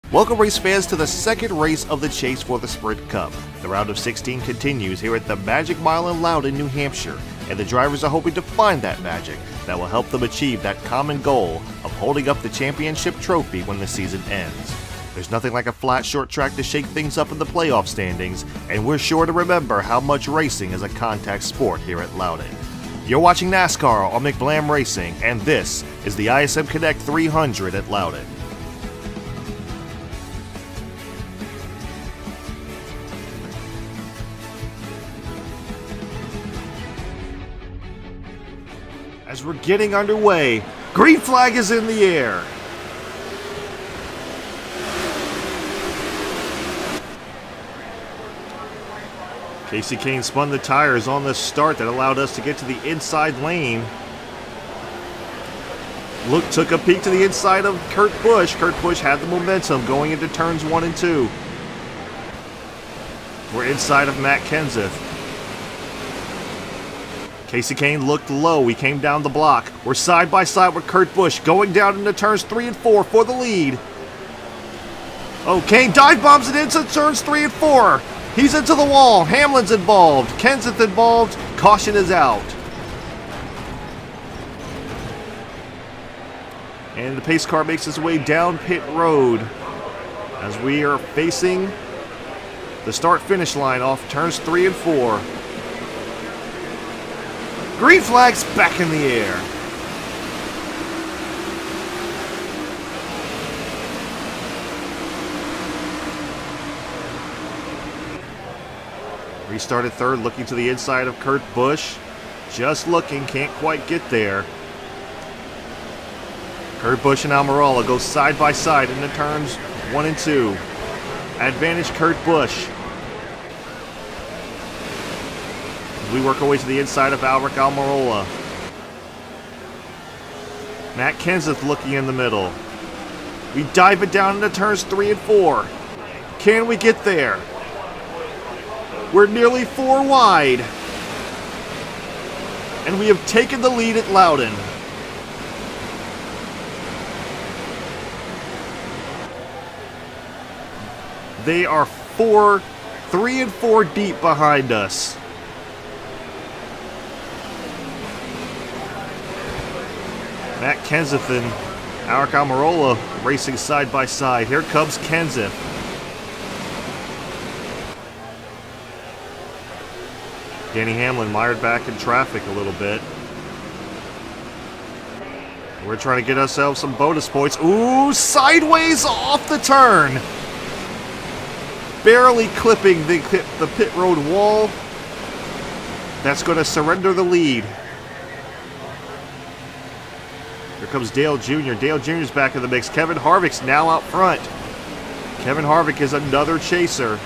Welcome race fans to the second race of the chase for the Sprint Cup. The round of 16 continues here at the Magic Mile in Louden, New Hampshire, and the drivers are hoping to find that magic that will help them achieve that common goal of holding up the championship trophy when the season ends. There's nothing like a flat short track to shake things up in the playoff standings, and we're sure to remember how much racing is a contact sport here at Louden. You're watching NASCAR on McBlam Racing, and this is the ISM Connect 300 at Louden. As we're getting underway, green flag is in the air. Kasey Kahne spun the tires on the start that allowed us to get to the inside lane. Took a peek to the inside of Kurt Busch. Kurt Busch had the momentum going into turns 1 and 2. We're inside of Matt Kenseth. Kasey Kahne looked low. He came down the block. We're side by side with Kurt Busch going down into turns 3 and 4 for the lead. Oh, Kahne dive bombs it into turns 3 and 4. He's into the wall. Hamlin's involved. Kenseth involved. Caution is out. And the pace car makes its way down pit road as we are facing the start-finish line off turns 3 and 4. Green flag's back in the air. Restarted third, looking to the inside of Kurt Busch. Just looking, can't quite get there. Kurt Busch and Almirola go side by side into turns 1 and 2. Advantage Kurt Busch. We work our way to the inside of Almirola. Matt Kenseth looking in the middle. We dive it down into turns 3 and 4. Can we get there? We're nearly 4 wide. And we have taken the lead at Louden. They are 3 and 4 deep behind us. Matt Kenseth and Almirola racing side by side. Here comes Kenseth. Denny Hamlin mired back in traffic a little bit. We're trying to get ourselves some bonus points. Ooh, sideways off the turn. Barely clipping the pit road wall. That's going to surrender the lead. Here comes Dale Jr. Dale Jr.'s back in the mix. Kevin Harvick's now out front. Kevin Harvick is another chaser.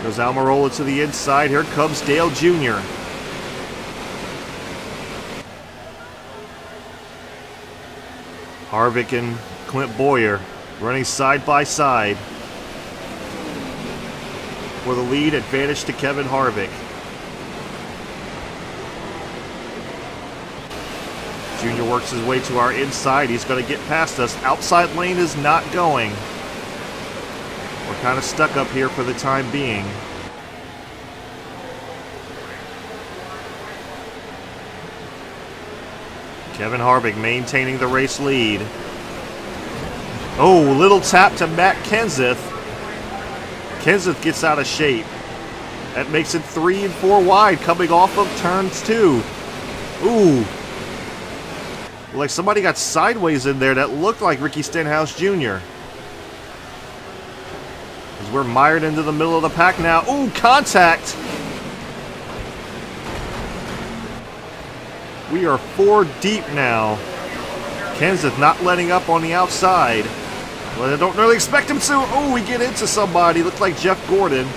Goes Almirola to the inside. Here comes Dale Jr. Harvick and Clint Bowyer running side by side. For the lead, advantage to Kevin Harvick. Junior works his way to our inside. He's going to get past us. Outside lane is not going. We're kind of stuck up here for the time being. Kevin Harvick maintaining the race lead. Oh, little tap to Matt Kenseth. Kenseth gets out of shape. That makes it 3 and 4 wide coming off of turns 2. Ooh. Like somebody got sideways in there that looked like Ricky Stenhouse Jr. As we're mired into the middle of the pack now. Ooh, contact! We are 4 deep now. Kenseth not letting up on the outside. Well, I don't really expect him to. Oh, we get into somebody. Looked like Jeff Gordon.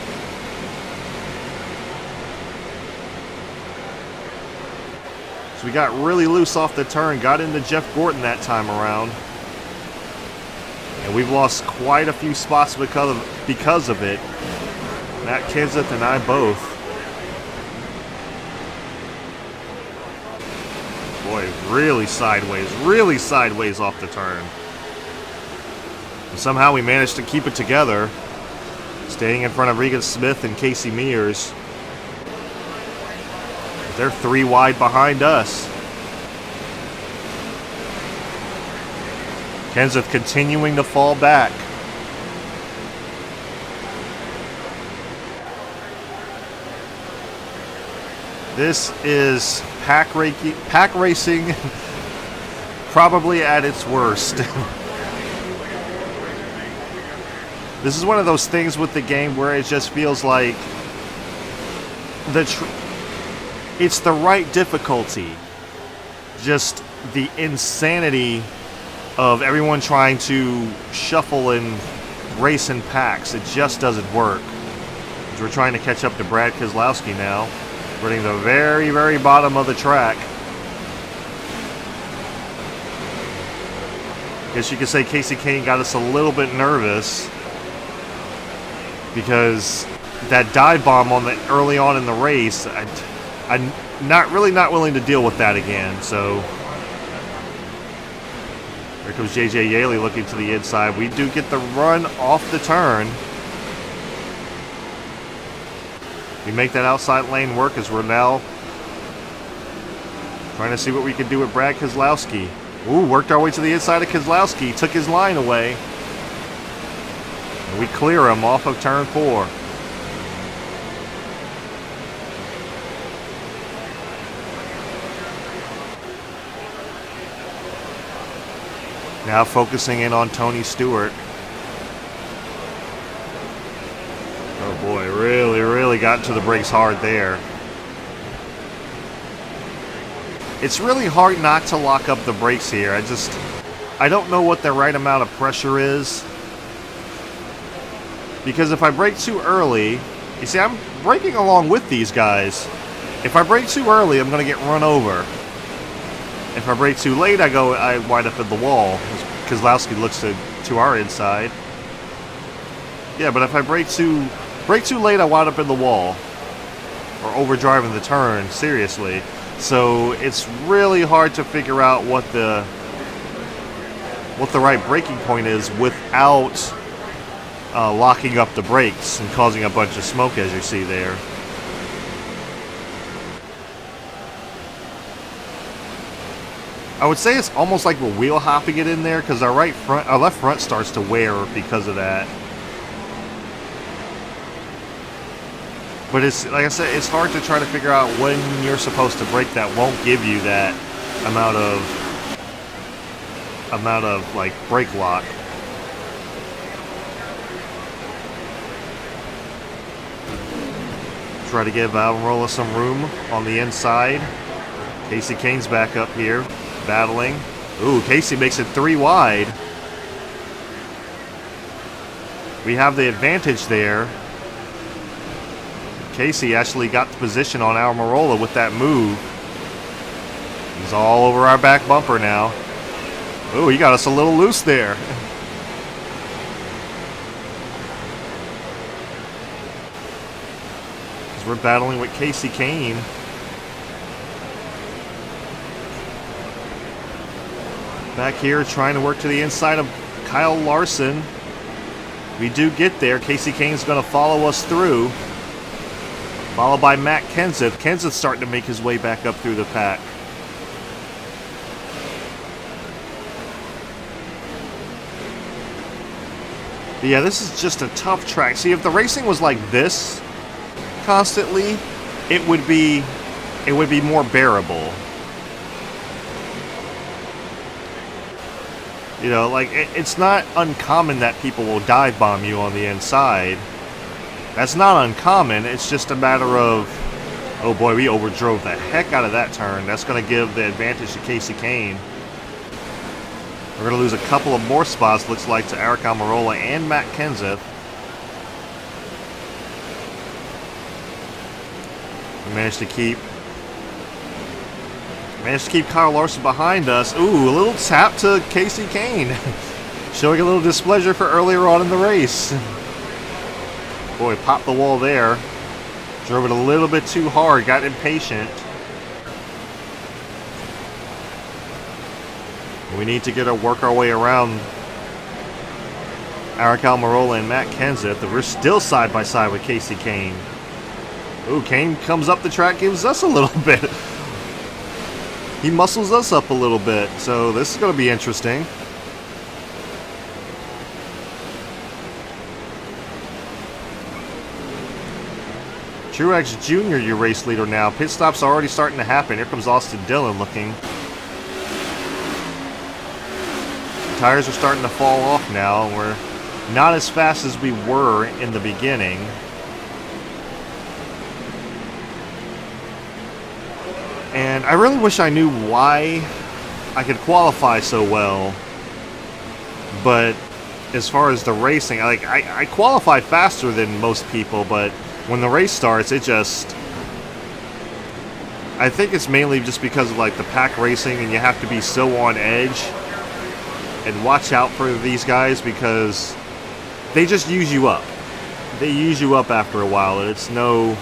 So we got really loose off the turn, got into Jeff Gordon that time around. And we've lost quite a few spots because of it. Matt Kenseth and I both. Boy, really sideways off the turn. Somehow we managed to keep it together, staying in front of Regan Smith and Casey Mears. They're 3 wide behind us. Kenseth continuing to fall back. This is pack racing probably at its worst. This is one of those things with the game where it just feels like it's the right difficulty. Just the insanity of everyone trying to shuffle and race in packs. It just doesn't work. We're trying to catch up to Brad Keselowski now. Running the very, very bottom of the track. Guess you could say Kasey Kahne got us a little bit nervous because that dive bomb on the early on in the race, I'm not willing to deal with that again. So here comes JJ Yaley looking to the inside. We do get the run off the turn. We make that outside lane work as we're now trying to see what we can do with Brad Keselowski. Ooh, worked our way to the inside of Keselowski. Took his line away. And we clear him off of turn 4. Now focusing in on Tony Stewart. Oh boy, really got to the brakes hard there. It's really hard not to lock up the brakes here. I don't know what the right amount of pressure is. Because if I brake too early, you see, I'm braking along with these guys. If I brake too early, I'm going to get run over. If I brake too late, I wind up in the wall. Keselowski looks to our inside. Yeah, but if I brake too late, I wind up in the wall. Or overdriving the turn, seriously. So it's really hard to figure out what the right braking point is without locking up the brakes and causing a bunch of smoke, as you see there. I would say it's almost like we're wheel hopping it in there because our left front starts to wear because of that. But it's, like I said, it's hard to try to figure out when you're supposed to brake that won't give you that amount of like brake lock. Try to give Almirola some room on the inside. Kasey Kahne's back up here, battling. Ooh, Kasey makes it 3 wide. We have the advantage there. Kasey actually got the position on Almirola with that move. He's all over our back bumper now. Oh, he got us a little loose there. As we're battling with Kasey Kahne. Back here trying to work to the inside of Kyle Larson. We do get there. Kasey Kahne's going to follow us through. Followed by Matt Kenseth. Kenseth starting to make his way back up through the pack. But yeah, this is just a tough track. See, if the racing was like this constantly, it would be more bearable. You know, like it's not uncommon that people will dive bomb you on the inside. That's not uncommon. It's just a matter of, oh boy, we overdrove the heck out of that turn. That's going to give the advantage to Kasey Kahne. We're going to lose a couple of more spots, looks like, to Eric Almirola and Matt Kenseth. We managed to keep Kyle Larson behind us. Ooh, a little tap to Kasey Kahne. Showing a little displeasure for earlier on in the race. Boy, popped the wall there. Drove it a little bit too hard, got impatient. We need to work our way around Eric Almirola and Matt Kenseth. We're still side by side with Casey Kane. Ooh, Kane comes up the track, gives us a little bit. He muscles us up a little bit, so this is going to be interesting. Truex Jr., your race leader now. Pit stops are already starting to happen. Here comes Austin Dillon looking. The tires are starting to fall off now, and we're not as fast as we were in the beginning. And I really wish I knew why I could qualify so well. But as far as the racing, I qualify faster than most people, but when the race starts, it just... I think it's mainly just because of like the pack racing, and you have to be so on edge and watch out for these guys because they just use you up. They use you up after a while, and it's no...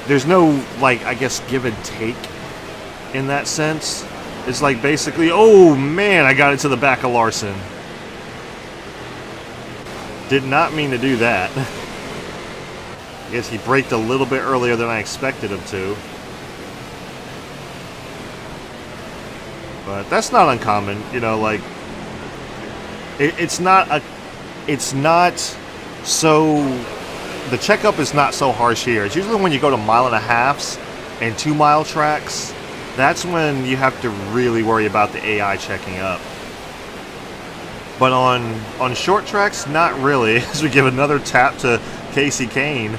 There's no, like, I guess, give and take in that sense. It's like basically, oh man, I got into the back of Larson. Did not mean to do that. I guess he braked a little bit earlier than I expected him to. But that's not uncommon, you know, like, it's not so... The checkup is not so harsh here. It's usually when you go to 1.5 and 2 mile tracks, that's when you have to really worry about the AI checking up. But on short tracks, not really, as we give another tap to Casey Kane.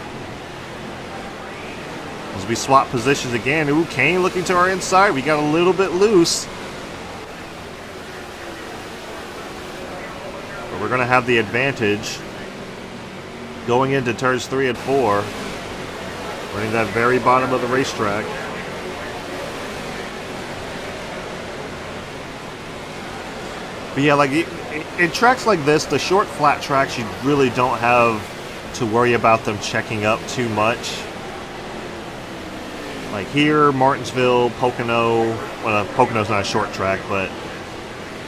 As we swap positions again. Ooh, Kane looking to our inside. We got a little bit loose. But we're going to have the advantage going into turns 3 and 4. Running that very bottom of the racetrack. But yeah, like in tracks like this, the short flat tracks, you really don't have to worry about them checking up too much. Like here, Martinsville, Pocono. Well, Pocono's not a short track, but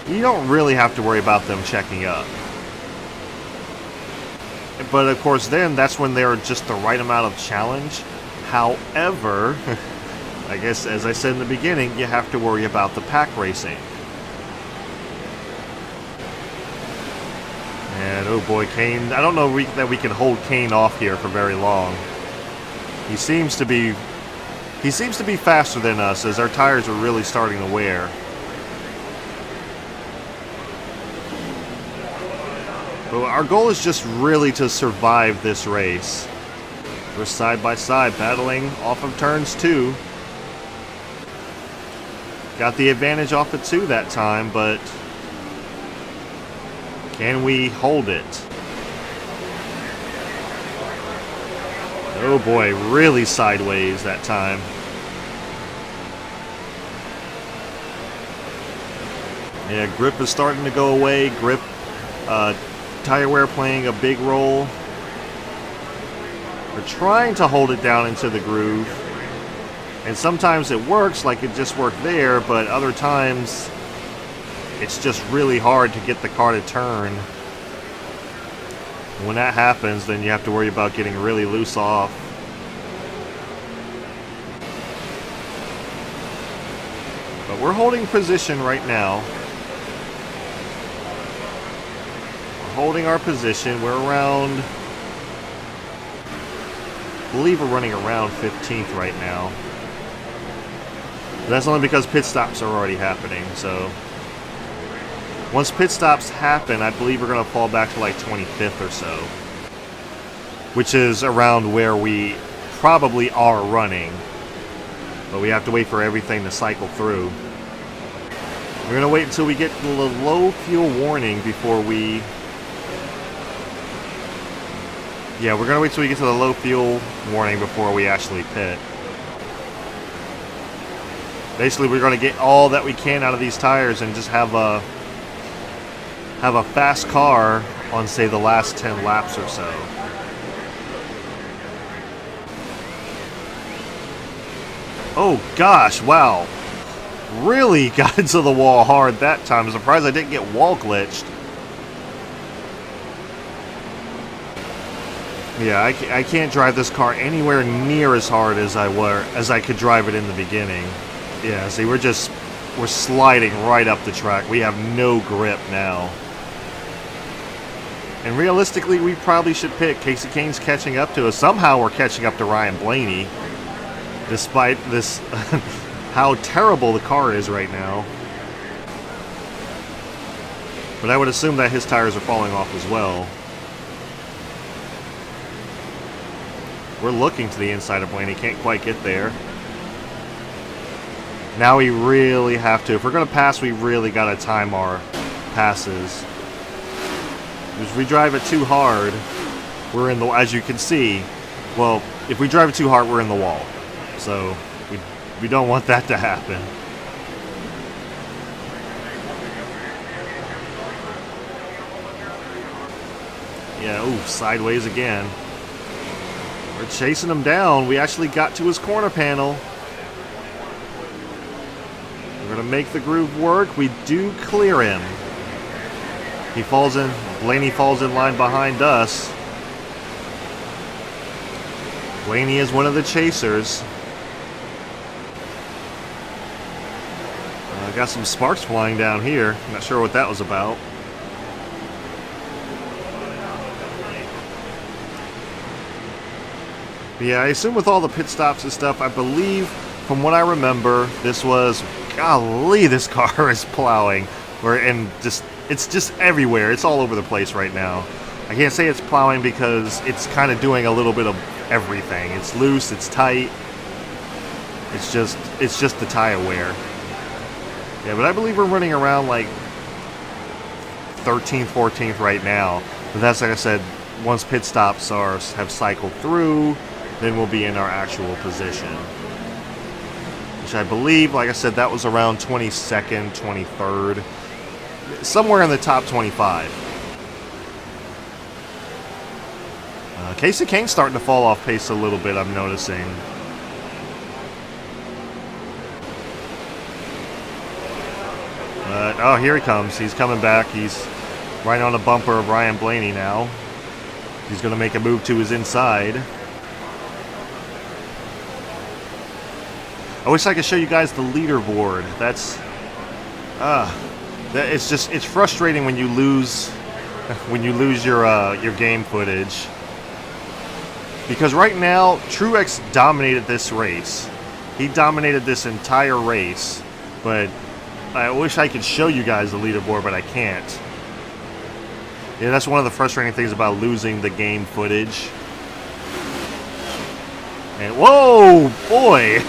you don't really have to worry about them checking up. But of course, then that's when they're just the right amount of challenge. However, I guess as I said in the beginning, you have to worry about the pack racing. And oh boy, Kane, I don't know that we can hold Kane off here for very long. He seems to be faster than us as our tires are really starting to wear. But our goal is just really to survive this race. We're side by side battling off of turns 2. Got the advantage off of 2 that time, but can we hold it? Oh boy, really sideways that time. Yeah, grip is starting to go away. Grip, tire wear playing a big role. We're trying to hold it down into the groove. And sometimes it works, like it just worked there, but other times it's just really hard to get the car to turn. When that happens, then you have to worry about getting really loose off. But we're holding position right now. We're holding our position. We're around... I believe we're running around 15th right now. But that's only because pit stops are already happening, so... Once pit stops happen, I believe we're going to fall back to like 25th or so. Which is around where we probably are running. But we have to wait for everything to cycle through. We're going to wait until we get the low fuel warning before we... Yeah, we're going to wait till we get to the low fuel warning before we actually pit. Basically, we're going to get all that we can out of these tires and just have a fast car on, say, the last 10 laps or so. Oh gosh, wow. Really got into the wall hard that time. I'm surprised I didn't get wall glitched. Yeah, I can't drive this car anywhere near as hard as I could drive it in the beginning. Yeah, see, we're sliding right up the track. We have no grip now. And realistically, we probably should pick. Casey Kane's catching up to us. Somehow we're catching up to Ryan Blaney, despite this, how terrible the car is right now. But I would assume that his tires are falling off as well. We're looking to the inside of Blaney, can't quite get there. Now we really have to. If we're going to pass, we really got to time our passes. If we drive it too hard, we're in the, as you can see, well, if we drive it too hard, we're in the wall. So we don't want that to happen. Yeah, ooh, sideways again. We're chasing him down. We actually got to his corner panel. We're going to make the groove work. We do clear him. He falls in. Blaney falls in line behind us. Blaney is one of the chasers. Got some sparks flying down here. Not sure what that was about. But yeah, I assume with all the pit stops and stuff, I believe, from what I remember, this was, golly, this car is plowing. It's just everywhere. It's all over the place right now. I can't say it's plowing because it's kind of doing a little bit of everything. It's loose, it's tight. It's just the tire wear. Yeah, but I believe we're running around like 13th, 14th right now. But that's, like I said, once pit stops have cycled through, then we'll be in our actual position. Which I believe, like I said, that was around 22nd, 23rd. Somewhere in the top 25. Casey Kane's starting to fall off pace a little bit, I'm noticing. Oh, here he comes. He's coming back. He's right on the bumper of Ryan Blaney now. He's going to make a move to his inside. I wish I could show you guys the leaderboard. It's frustrating when you lose your game footage. Because right now, Truex dominated this race. He dominated this entire race, but I wish I could show you guys the leaderboard, but I can't. Yeah, that's one of the frustrating things about losing the game footage. And whoa, boy!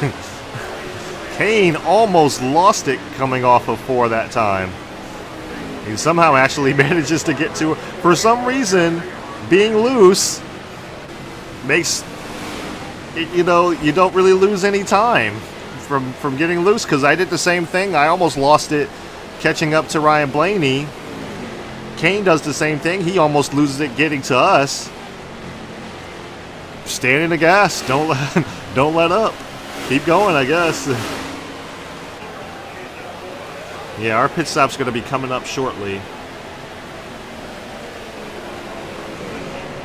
Kane almost lost it coming off of 4 that time. He somehow actually manages to get to it. For some reason, being loose makes it, you don't really lose any time from getting loose, because I did the same thing. I almost lost it catching up to Ryan Blaney. Kane does the same thing. He almost loses it getting to us. Stand in the gas. Don't let up. Keep going, I guess. Yeah, our pit stop's going to be coming up shortly.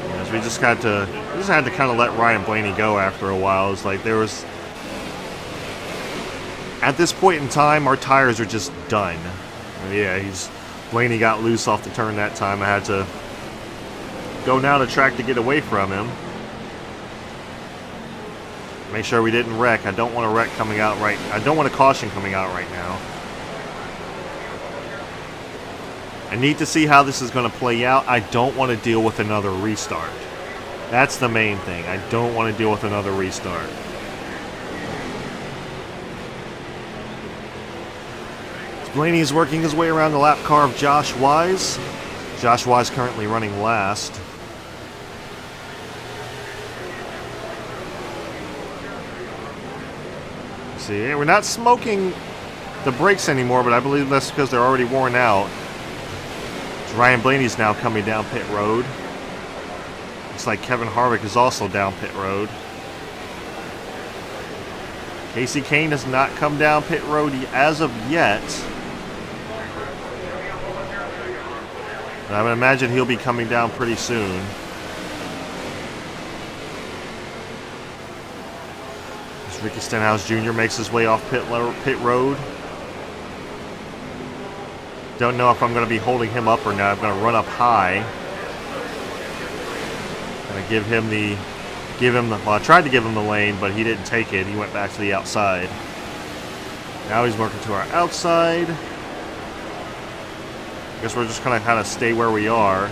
Yes, we just had to kind of let Ryan Blaney go after a while. It's like there was, at this point in time, our tires are just done. Yeah, Blaney got loose off the turn that time. I had to go down the track to get away from him. Make sure we didn't wreck. I don't want a wreck coming out right. I don't want a caution coming out right now. I need to see how this is going to play out. I don't want to deal with another restart. That's the main thing. I don't want to deal with another restart. Blaney is working his way around the lap car of Josh Wise. Josh Wise currently running last. See, we're not smoking the brakes anymore, but I believe that's because they're already worn out. Ryan Blaney's now coming down pit road. Looks like Kevin Harvick is also down pit road. Casey Kane has not come down pit road as of yet. But I would imagine he'll be coming down pretty soon. Ricky Stenhouse Jr. makes his way off pit road. Don't know if I'm going to be holding him up or not. I'm going to run up high. Going to give him the, well, I tried to give him the lane, but he didn't take it. He went back to the outside. Now he's working to our outside. Guess we're just going to kind of stay where we are.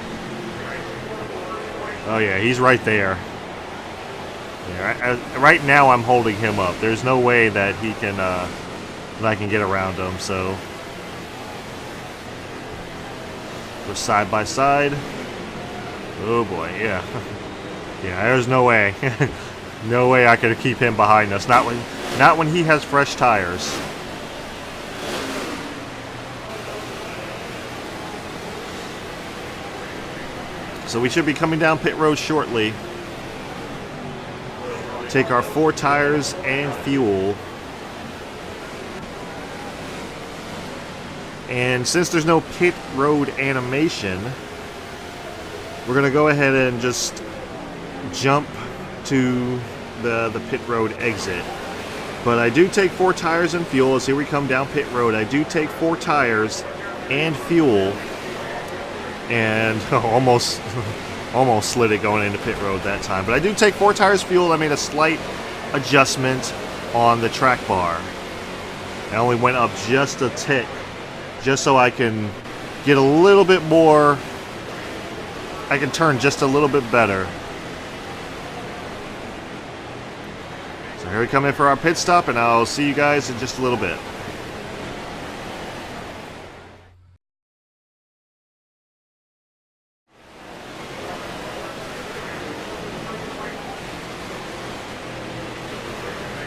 Oh yeah, he's right there. Yeah, right now I'm holding him up. There's no way that he can, that I can get around him, so. We're side by side. Oh boy, yeah. Yeah, there's no way. No way I could keep him behind us. Not when he has fresh tires. So we should be coming down pit road shortly. Take our 4 tires and fuel. And since there's no pit road animation, we're going to go ahead and just jump to the pit road exit. But I do take 4 tires and fuel. As here we come down pit road, I do take 4 tires and fuel. And almost slid it going into pit road that time. But I do take 4 tires fuel. I made a slight adjustment on the track bar. I only went up just a tick, just so I can get a little bit more, I can turn just a little bit better. So here we come in for our pit stop, and I'll see you guys in just a little bit.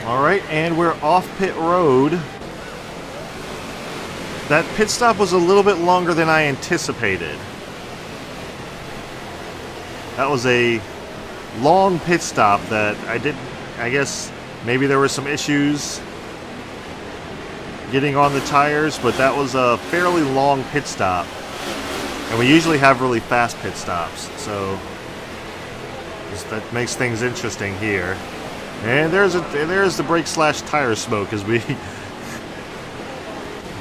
Alright, and we're off pit road. That pit stop was a little bit longer than I anticipated. That was a long pit stop that I guess maybe there were some issues getting on the tires, but that was a fairly long pit stop. And we usually have really fast pit stops, so that makes things interesting here. And there's the brake / tire smoke as we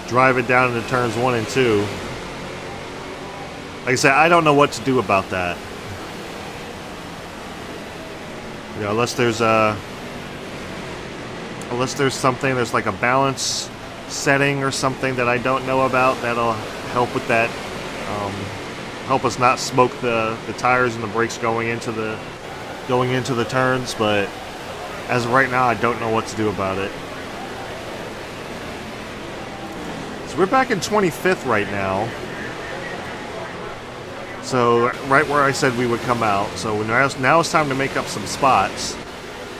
drive it down into turns 1 and 2. Like I said, I don't know what to do about that. You know, unless there's something, there's like a balance setting or something that I don't know about that'll help with that. Help us not smoke the tires and the brakes going into the turns, but as of right now, I don't know what to do about it. So we're back in 25th right now. So right where I said we would come out. So now it's time to make up some spots,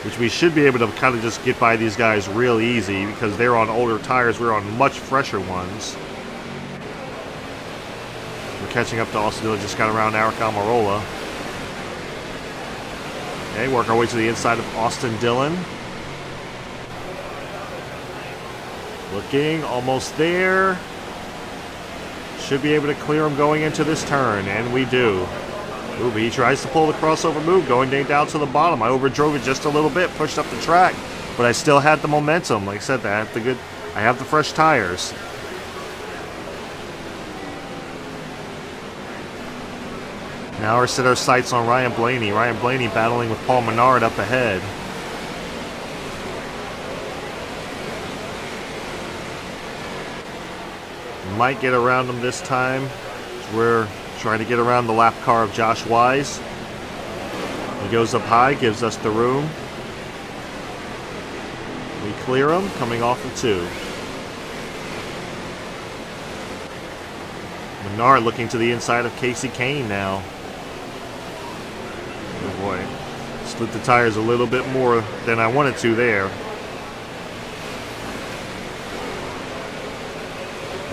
which we should be able to kind of just get by these guys real easy because they're on older tires. We're on much fresher ones. We're catching up to Austin Dillon, just got around Eric Almirola. Okay, work our way to the inside of Austin Dillon. Looking, almost there. Should be able to clear him going into this turn, and we do. Ooh, he tries to pull the crossover move, going down to the bottom. I overdrove it just a little bit, pushed up the track, but I still had the momentum. Like I said, I have the fresh tires. Now we're set our sights on Ryan Blaney. Ryan Blaney battling with Paul Menard up ahead. Might get around him this time. We're trying to get around the lap car of Josh Wise. He goes up high, gives us the room. We clear him, coming off of 2. Menard looking to the inside of Casey Kane now. Oh boy, split the tires a little bit more than I wanted to there.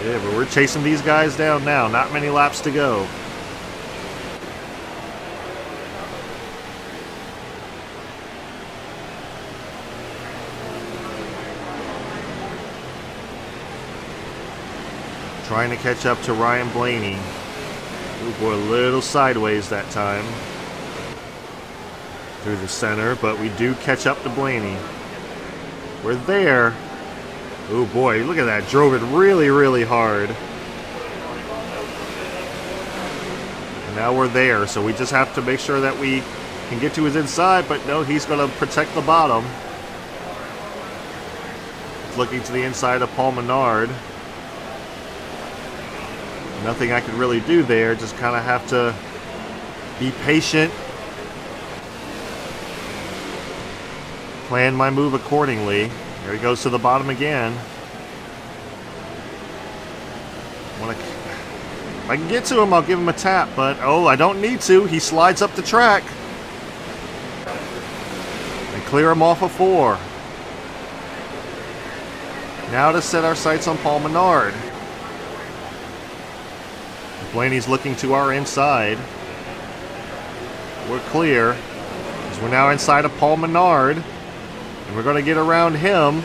Yeah, but we're chasing these guys down now. Not many laps to go. Trying to catch up to Ryan Blaney. Ooh boy, a little sideways that time. Through the center, but we do catch up to Blaney. We're there. Oh boy, look at that. Drove it really, really hard. And now we're there, so we just have to make sure that we can get to his inside, but no, he's going to protect the bottom. He's looking to the inside of Paul Menard. Nothing I can really do there, just kind of have to be patient. Plan my move accordingly. There he goes to the bottom again. If I can get to him, I'll give him a tap, but oh, I don't need to. He slides up the track. And clear him off of 4. Now to set our sights on Paul Menard. Blaney's looking to our inside. We're clear. Because we're now inside of Paul Menard. And we're going to get around him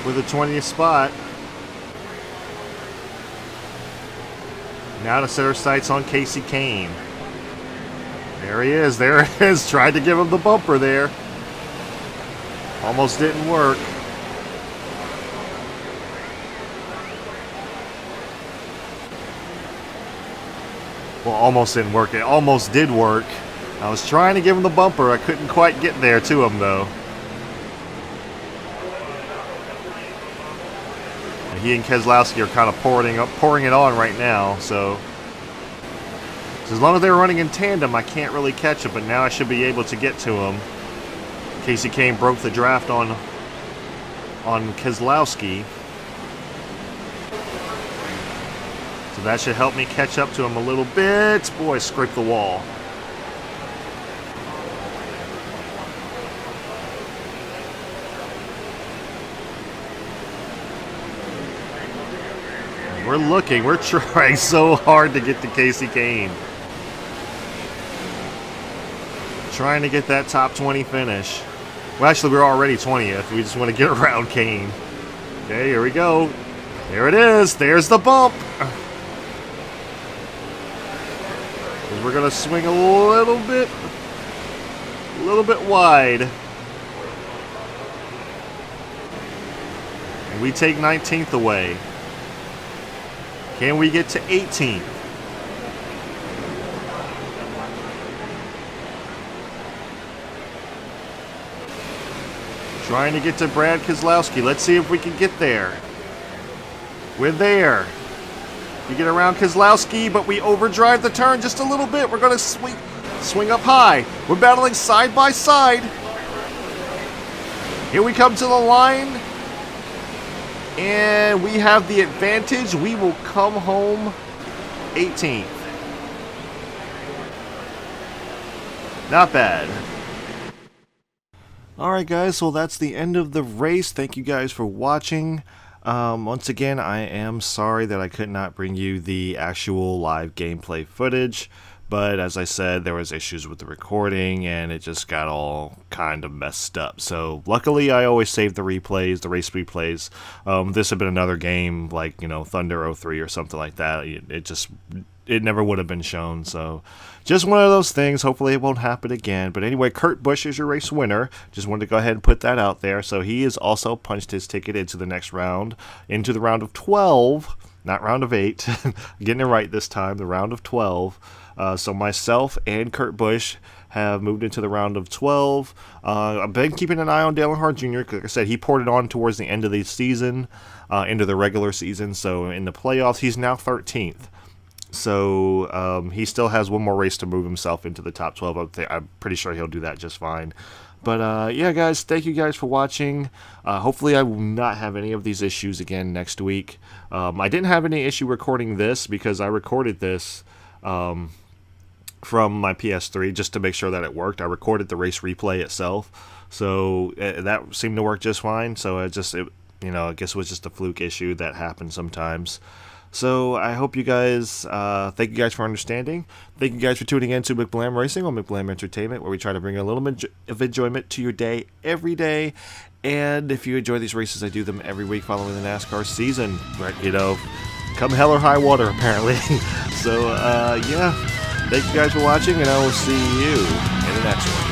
with the 20th spot. Now to set our sights on Casey Kane. There he is. There it is. Tried to give him the bumper there. Almost didn't work. Well, almost didn't work. It almost did work. I was trying to give him the bumper. I couldn't quite get there to him, though. And he and Keselowski are kind of pouring it on right now. So as long as they're running in tandem, I can't really catch him. But now I should be able to get to him. Casey Kane broke the draft on Keselowski. So that should help me catch up to him a little bit. Boy, scraped the wall. We're looking. We're trying so hard to get to Casey Kane. Trying to get that top 20 finish. Well, actually, we're already 20th. We just want to get around Kane. Okay, here we go. There it is. There's the bump. We're going to swing a little bit wide. And we take 19th away. Can we get to 18th? Trying to get to Brad Keselowski. Let's see if we can get there. We're there. We get around Keselowski, but we overdrive the turn just a little bit. We're going to swing up high. We're battling side by side. Here we come to the line. And we have the advantage. We will come home 18th. Not bad. Alright guys, well that's the end of the race. Thank you guys for watching. Once again, I am sorry that I could not bring you the actual live gameplay footage, but as I said, there was issues with the recording and it just got all kind of messed up. So luckily I always save the replays, the race replays. This had been another game like, you know, Thunder 03 or something like that. It never would have been shown, so just one of those things. Hopefully it won't happen again. But anyway, Kurt Busch is your race winner. Just wanted to go ahead and put that out there. So he has also punched his ticket into the next round, into the round of 12, not round of 8. Getting it right this time, the round of 12. So myself and Kurt Busch have moved into the round of 12. I've been keeping an eye on Dale Earnhardt Jr. Because like I said, he poured it on towards the end of the season, into the regular season. So in the playoffs, he's now 13th. So he still has one more race to move himself into the top 12. I'm pretty sure he'll do that just fine. But yeah, guys, thank you guys for watching. Hopefully I will not have any of these issues again next week. I didn't have any issue recording this because I recorded this from my PS3 just to make sure that it worked. I recorded the race replay itself, so that seemed to work just fine. So I guess it was just a fluke issue that happens sometimes. So I hope you guys, thank you guys for understanding. Thank you guys for tuning in to McBlam Racing on McBlam Entertainment, where we try to bring a little bit of enjoyment to your day every day. And if you enjoy these races, I do them every week following the NASCAR season. But, come hell or high water, apparently. So, yeah, thank you guys for watching, and I will see you in the next one.